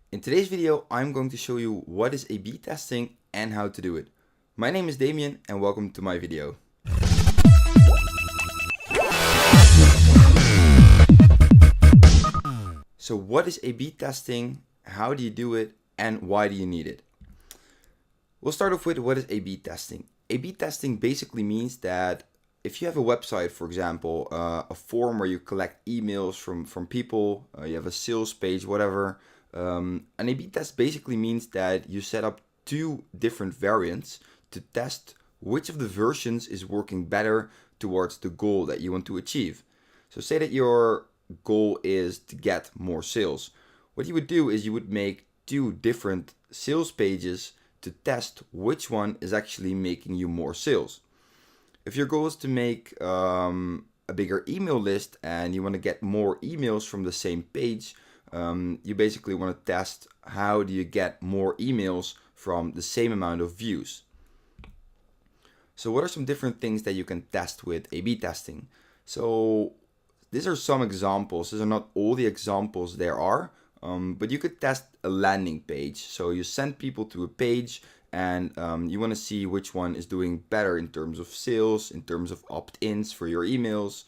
In today's video, I'm going to show you what is A/B testing and how to do it. My name is Damien and welcome to my video. So what is A/B testing, how do you do it, and why do you need it? We'll start off with what is A/B testing. A/B testing basically means that if you have a website, for example, a form where you collect emails from people, you have a sales page, whatever, an A/B test basically means that you set up two different variants to test which of the versions is working better towards the goal that you want to achieve. So say that your goal is to get more sales. What you would do is you would make two different sales pages to test which one is actually making you more sales. If your goal is to make a bigger email list and you want to get more emails from the same page, you basically want to test how do you get more emails from the same amount of views. So what are some different things that you can test with A/B testing? So these are some examples. These are not all the examples there are, but you could test a landing page. So you send people to a page and you want to see which one is doing better in terms of sales, in terms of opt-ins for your emails.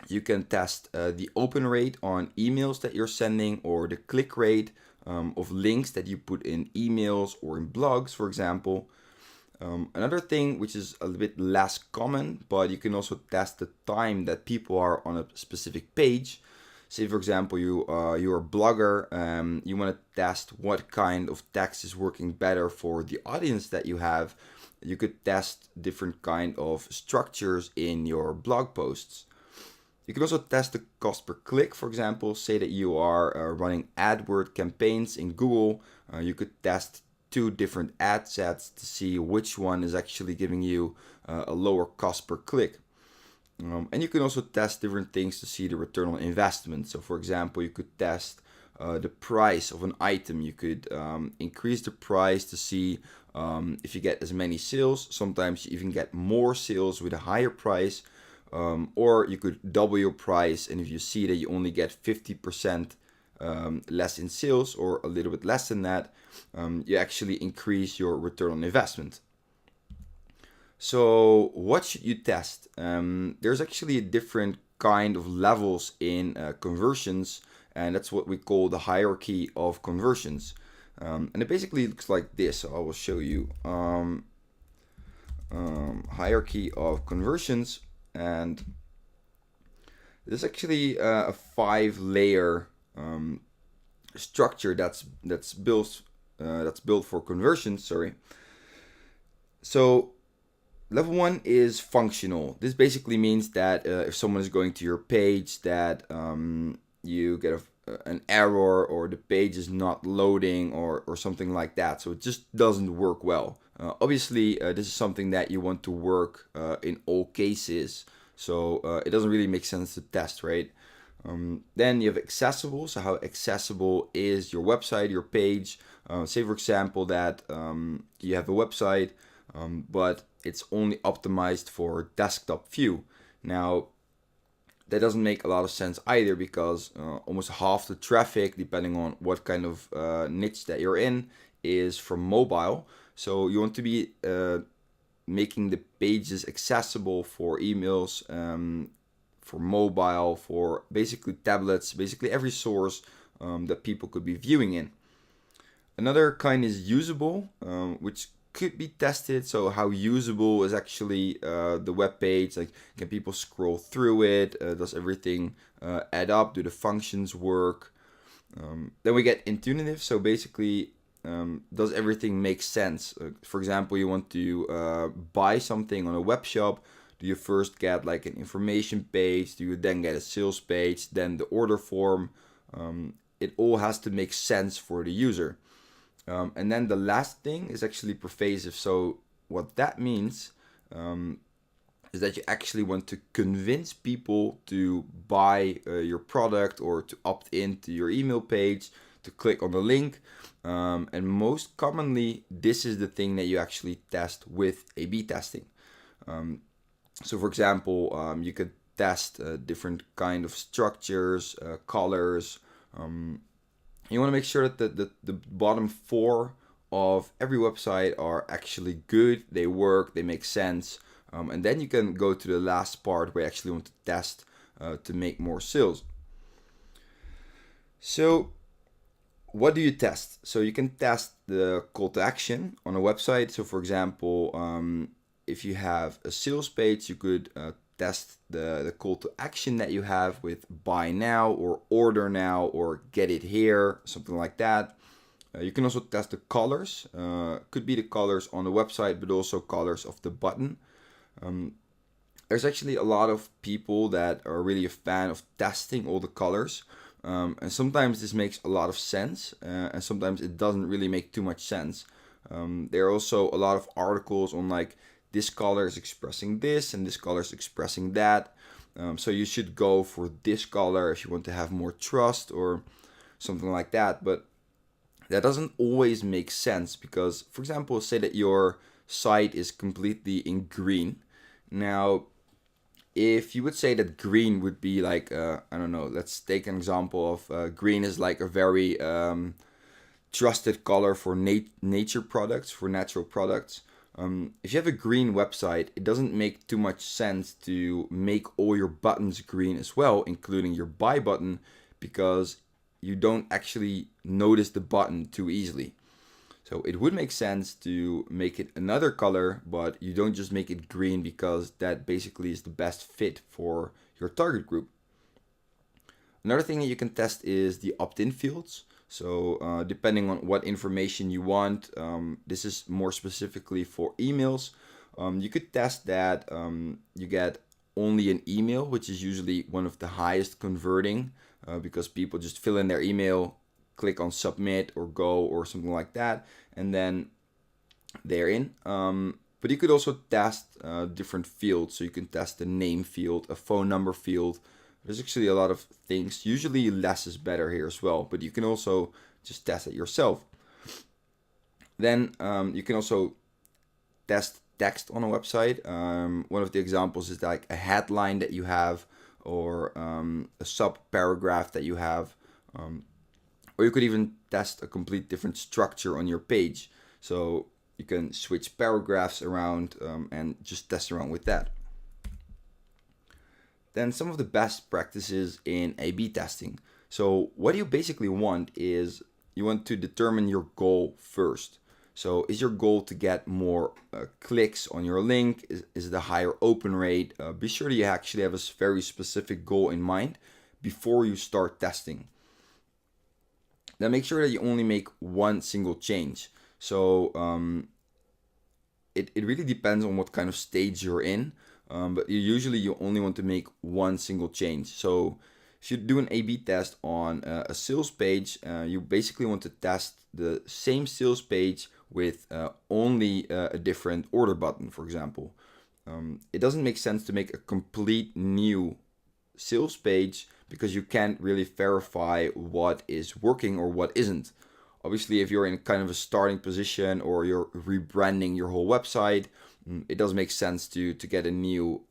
You can test the open rate on emails that you're sending, or the click rate of links that you put in emails or in blogs, for example. Another thing which is a little bit less common, but you can also test the time that people are on a specific page. Say, for example, you're a blogger, you want to test what kind of text is working better for the audience that you have. You could test different kind of structures in your blog posts. You can also test the cost per click. For example, say that you are running AdWord campaigns in Google. You could test two different ad sets to see which one is actually giving you a lower cost per click. And you can also test different things to see the return on investment. So for example, you could test the price of an item. You could increase the price to see if you get as many sales. Sometimes you even get more sales with a higher price. Or you could double your price, and if you see that you only get 50% less in sales, or a little bit less than that, you actually increase your return on investment. So what should you test? There's actually a different kind of levels in conversions, and that's what we call the hierarchy of conversions. And it basically looks like this. So I will show you hierarchy of conversions, and there's actually a 5-layer structure that's built for conversions. Sorry. So level 1 is functional. This basically means that if someone is going to your page, that you get an error, or the page is not loading, or something like that. So it just doesn't work well. Obviously, this is something that you want to work in all cases. So it doesn't really make sense to test, right? Then you have accessible. So how accessible is your website, your page? Say, for example, that you have a website, but it's only optimized for desktop view. Now, that doesn't make a lot of sense either, because almost half the traffic, depending on what kind of niche that you're in, is from mobile. So you want to be making the pages accessible for emails, for mobile, for basically tablets, basically every source that people could be viewing in. Another kind is usable, which could be tested. So how usable is actually the web page? Like, can people scroll through it? Does everything add up? Do the functions work? Then we get intuitive. So basically, does everything make sense? For example, you want to buy something on a web shop. Do you first get like an information page? Do you then get a sales page? Then the order form? It all has to make sense for the user. And then the last thing is actually pervasive. So what that means is that you actually want to convince people to buy your product, or to opt into your email page, to click on the link. And most commonly, this is the thing that you actually test with A/B testing. So for example, you could test different kind of structures, colors. You want to make sure that the bottom 4 of every website are actually good, they work, they make sense. And then you can go to the last part where you actually want to test to make more sales. So what do you test? So you can test the call to action on a website. So for example, if you have a sales page, you could test the call to action that you have with buy now or order now or get it here, something like that. You can also test the colors. Could be the colors on the website, but also colors of the button. There's actually a lot of people that are really a fan of testing all the colors. And sometimes this makes a lot of sense, and sometimes it doesn't really make too much sense. There are also a lot of articles on like this color is expressing this and this color is expressing that. So you should go for this color if you want to have more trust or something like that. But that doesn't always make sense because, for example, say that your site is completely in green. Now, if you would say that green would be like, I don't know, let's take an example of green is like a very trusted color for nature products, for natural products. If you have a green website, it doesn't make too much sense to make all your buttons green as well, including your buy button, because you don't actually notice the button too easily. So it would make sense to make it another color, but you don't just make it green because that basically is the best fit for your target group. Another thing that you can test is the opt-in fields. So depending on what information you want, this is more specifically for emails. You could test that you get only an email, which is usually one of the highest converting because people just fill in their email, click on submit or go or something like that, and then they're in. But you could also test different fields. So you can test the name field, a phone number field. There's actually a lot of things. Usually less is better here as well, but you can also just test it yourself. Then you can also test text on a website. One of the examples is like a headline that you have or a sub paragraph that you have. Or you could even test a complete different structure on your page. So you can switch paragraphs around and just test around with that. Then some of the best practices in A/B testing. So what you basically want is you want to determine your goal first. So is your goal to get more clicks on your link? Is it a higher open rate? Be sure that you actually have a very specific goal in mind before you start testing. Now make sure that you only make one single change. So it really depends on what kind of stage you're in. But usually you only want to make one single change. So if you do an A/B test on a sales page, you basically want to test the same sales page with only a different order button, for example. It doesn't make sense to make a complete new sales page because you can't really verify what is working or what isn't. Obviously, if you're in kind of a starting position or you're rebranding your whole website, it does make sense to get a new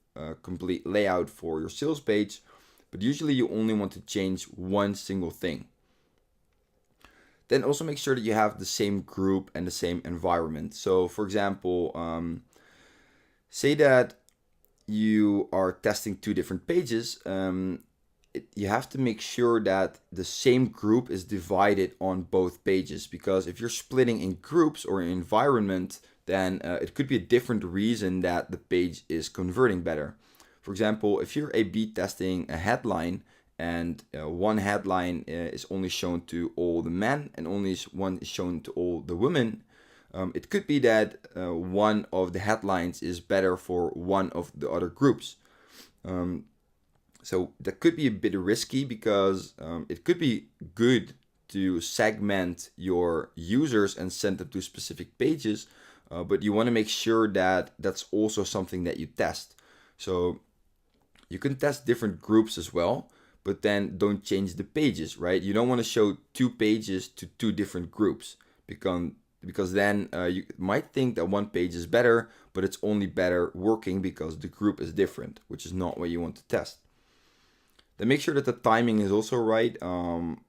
complete layout for your sales page, but usually you only want to change one single thing. Then also make sure that you have the same group and the same environment. So for example, say that you are testing two different pages, you have to make sure that the same group is divided on both pages, because if you're splitting in groups or in environment, then it could be a different reason that the page is converting better. For example, if you're A/B testing a headline and one headline is only shown to all the men and only one is shown to all the women, it could be that one of the headlines is better for one of the other groups. So that could be a bit risky because it could be good to segment your users and send them to specific pages, but you want to make sure that that's also something that you test. So you can test different groups as well, but then don't change the pages, right? You don't want to show two pages to two different groups because then you might think that one page is better, but it's only better working because the group is different, which is not what you want to test. Then make sure that the timing is also right.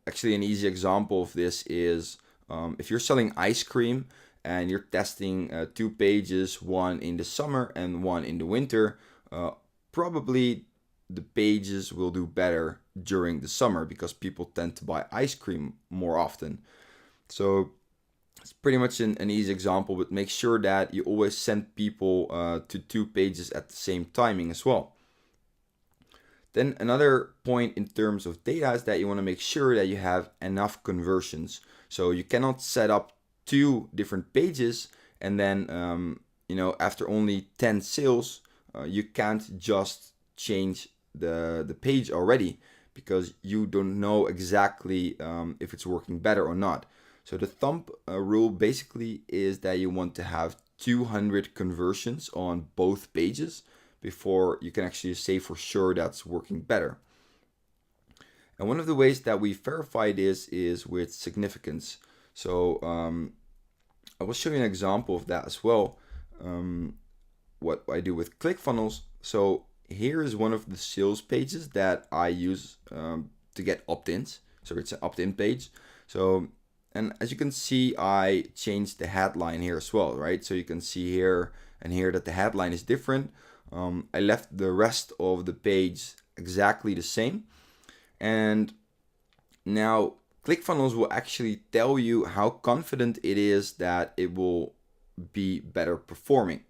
Actually, an easy example of this is if you're selling ice cream and you're testing 2 pages, one in the summer and one in the winter, probably the pages will do better during the summer because people tend to buy ice cream more often. So it's pretty much an easy example, but make sure that you always send people to 2 pages at the same timing as well. Then another point in terms of data is that you want to make sure that you have enough conversions. So you cannot set up 2 different pages and then after only 10 sales, you can't just change the page already because you don't know exactly if it's working better or not. So the thumb rule basically is that you want to have 200 conversions on both pages before you can actually say for sure that's working better. And one of the ways that we verify this is with significance. So I will show you an example of that as well. What I do with ClickFunnels. So here is one of the sales pages that I use to get opt-ins. So it's an opt-in page. So, and as you can see, I changed the headline here as well, right? So you can see here and here that the headline is different. I left the rest of the page exactly the same. And now ClickFunnels will actually tell you how confident it is that it will be better performing.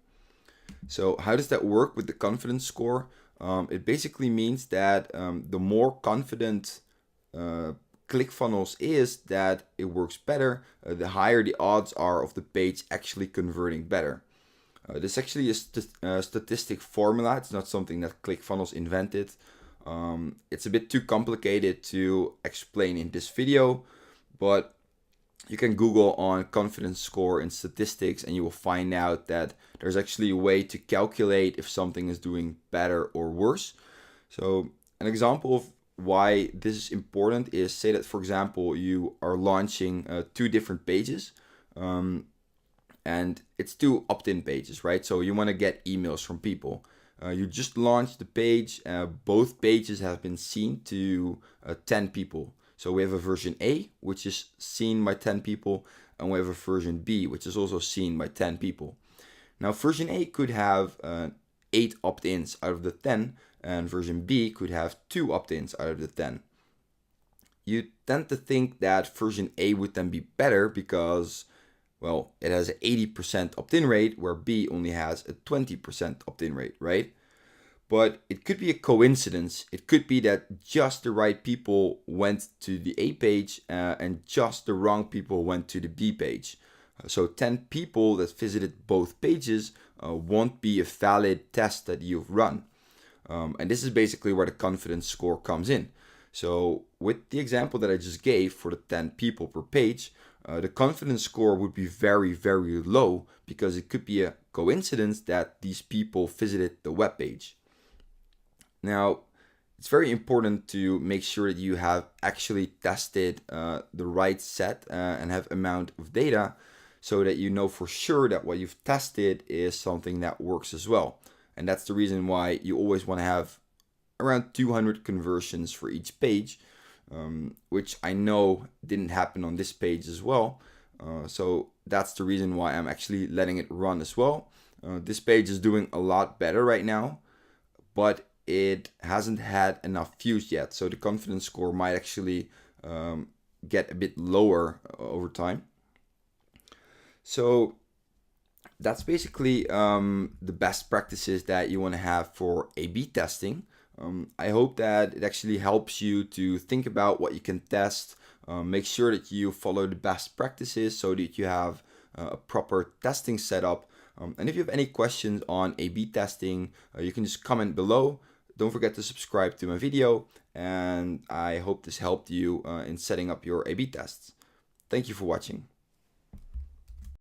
So how does that work with the confidence score? It basically means that the more confident ClickFunnels is that it works better, the higher the odds are of the page actually converting better. This actually is a statistic formula. It's not something that ClickFunnels invented. It's a bit too complicated to explain in this video, but you can Google on confidence score in statistics and you will find out that there's actually a way to calculate if something is doing better or worse. So an example of why this is important is, say that, for example, you are launching 2 different pages. And it's 2 opt-in pages, right? So you want to get emails from people. You just launched the page. Both pages have been seen to 10 people. So we have a version A, which is seen by 10 people, and we have a version B, which is also seen by 10 people. Now, version A could have 8 opt-ins out of the 10, and version B could have 2 opt-ins out of the 10. You tend to think that version A would then be better because, well, it has an 80% opt-in rate, where B only has a 20% opt-in rate, right? But it could be a coincidence. It could be that just the right people went to the A page and just the wrong people went to the B page. So 10 people that visited both pages won't be a valid test that you've run. And this is basically where the confidence score comes in. So with the example that I just gave for the 10 people per page, the confidence score would be very, very low because it could be a coincidence that these people visited the web page. Now, it's very important to make sure that you have actually tested the right set and have amount of data so that you know for sure that what you've tested is something that works as well. And that's the reason why you always want to have around 200 conversions for each page, which I know didn't happen on this page as well. So that's the reason why I'm actually letting it run as well. This page is doing a lot better right now, but it hasn't had enough views yet. So the confidence score might actually get a bit lower over time. So that's basically the best practices that you want to have for A/B testing. I hope that it actually helps you to think about what you can test. Make sure that you follow the best practices so that you have a proper testing setup. And if you have any questions on A/B testing, you can just comment below. Don't forget to subscribe to my video, and I hope this helped you in setting up your A/B tests. Thank you for watching.